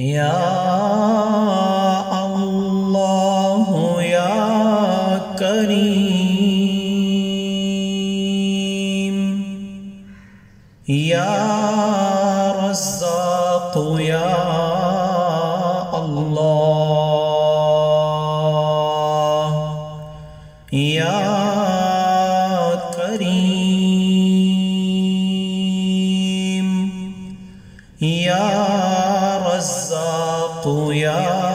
يا الله يا كريم يا رزاق يا الله يا كريم يا رزاق يا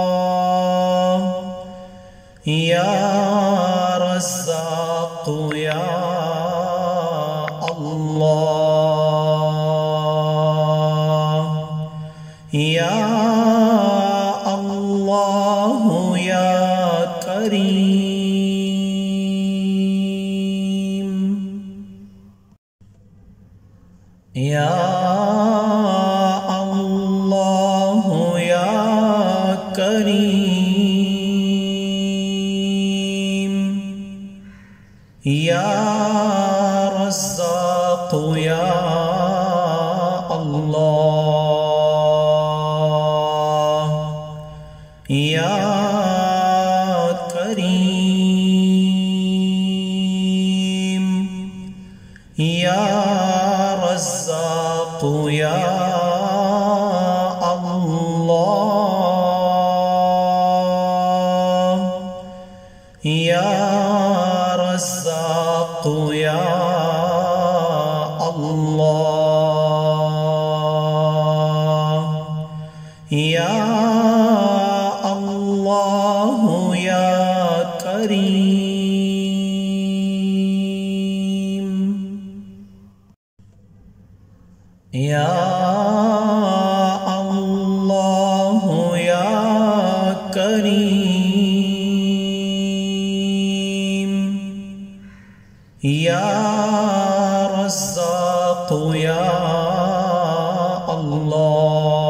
الله يا رزاق يا الله يا الله يا كريم يا الله يا كريم يا رزاق يا الله يا كريم يا رزاق يا الله يا رزاق يا الله يا الله يا كريم يا الله يا كريم يا رزاق يا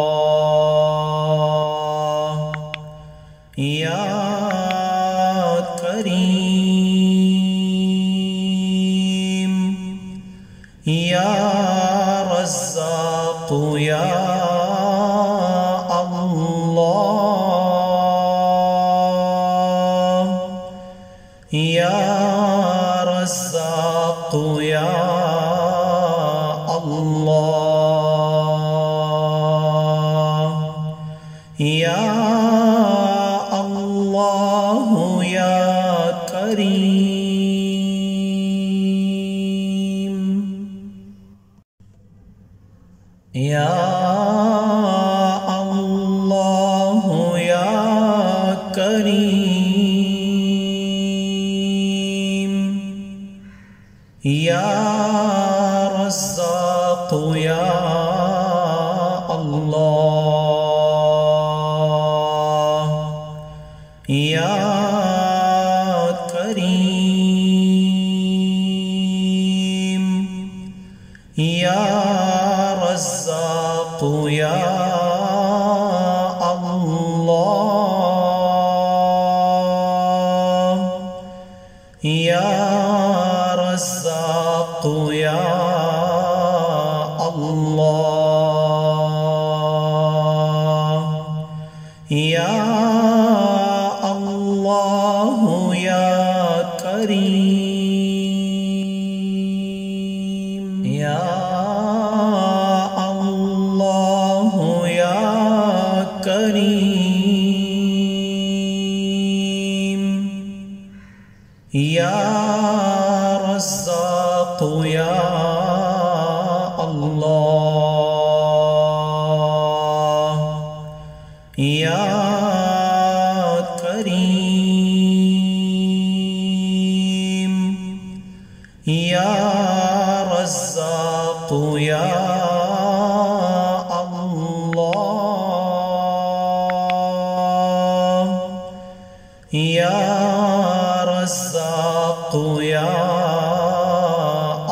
الله يا كريم يا رزاق يا الله يا رزاق يا الله يا الله يا كريم يا الله يا كريم يا رزاق يا الله يا كريم يا رزاق يا الله يا رزاق يا الله يا الله يا كريم يا الله يا كريم يا رزاق يا الله يا كريم يا رزاق يا الله يا رزاق يا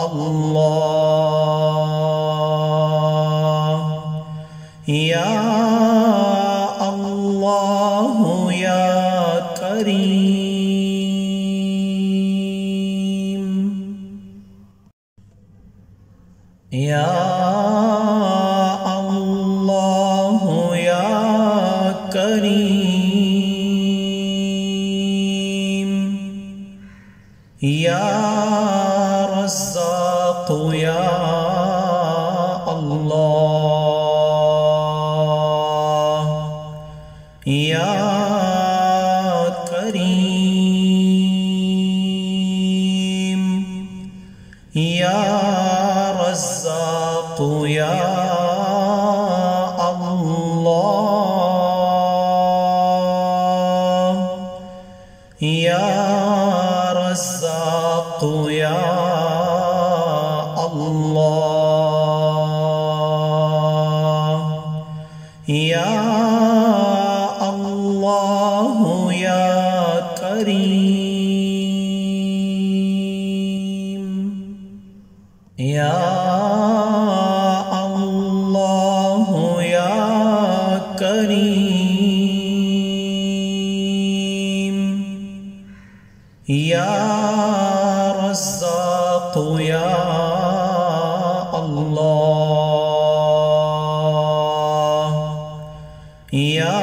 الله يا الله يا كريم يا الله يا كريم يا رزاق يا الله يا كريم يا رزاق يا الله يا رزاق يا الله يا الله يا كريم يا الله يا كريم يا رزاق يا الله يا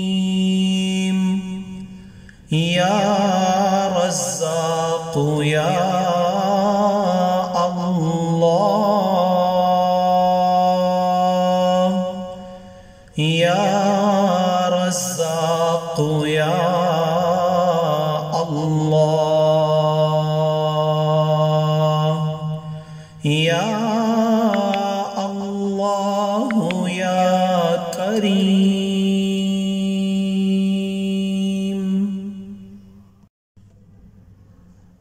كريم يا رزاق يا الله يا رزاق يا الله يا الله يا كريم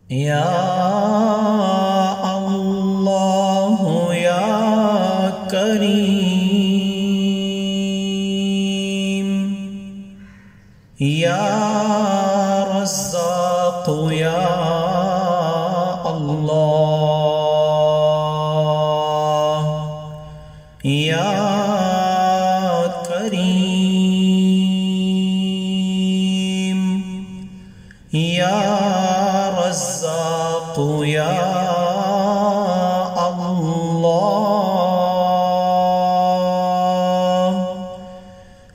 يا الله يا كريم يا رزاق يا الله يا كريم يا رزاق يا الله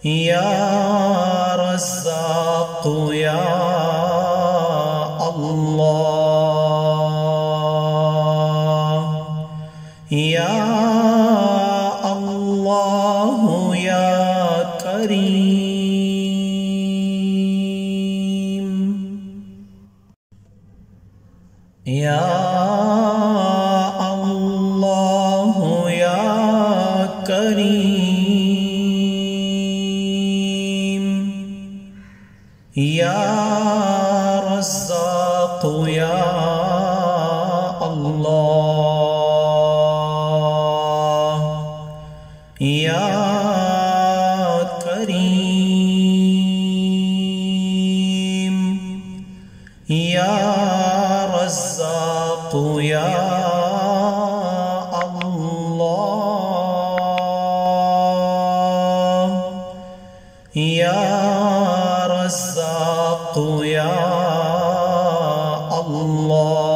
يا رزاق يا الله يا الله يا كريم يا الله يا كريم يا رزاق يا الله يا كريم يا رزاق يا الله يا رزاق يا الله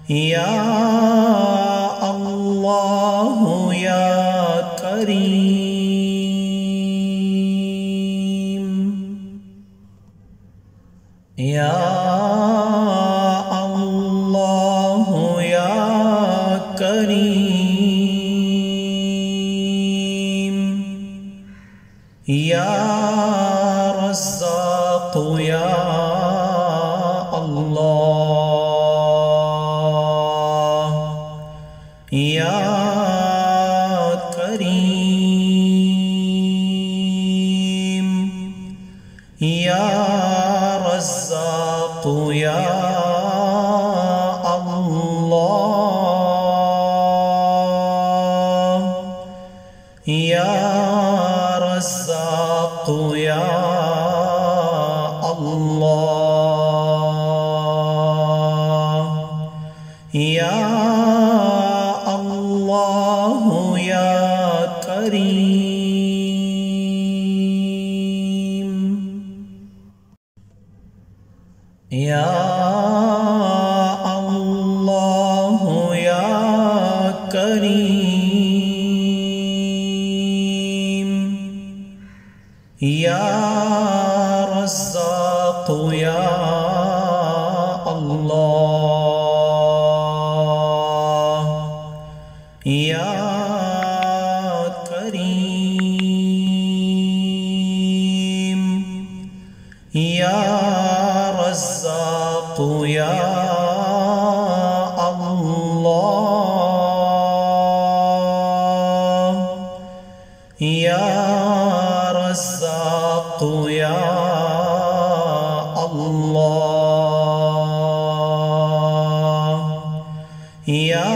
يا الله يا كريم يا الله يا كريم يا رزاق يا الله يا كريم يا رزاق يا الله يا رزاق يا الله يا الله يا كريم كريم يا رزاق يا الله يا كريم يا رزاق يا الله يا رزاق يا الله يا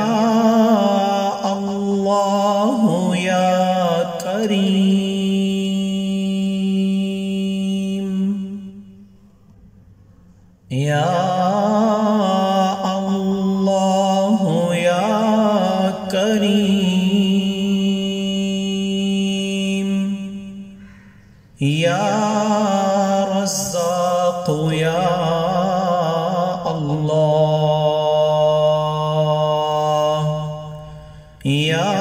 الله يا كريم يا الله يا كريم يا رزاق يا الله يا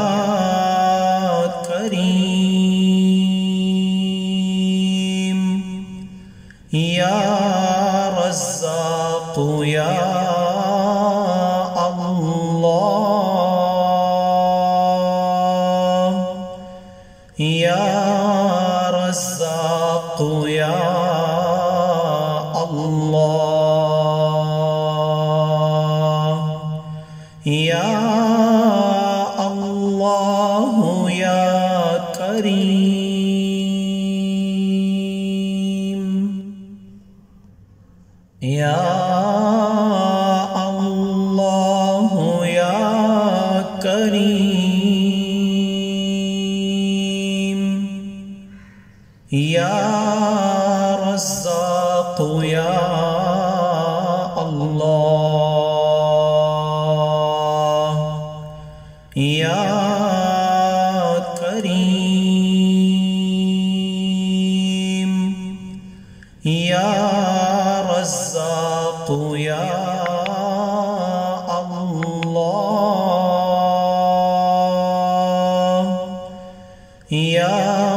كريم يا رزاق يا الله يا رزاق يا الله يا الله يا كريم يا الله يا كريم يا رزاق يا الله يا كريم يا رزاق يا الله يا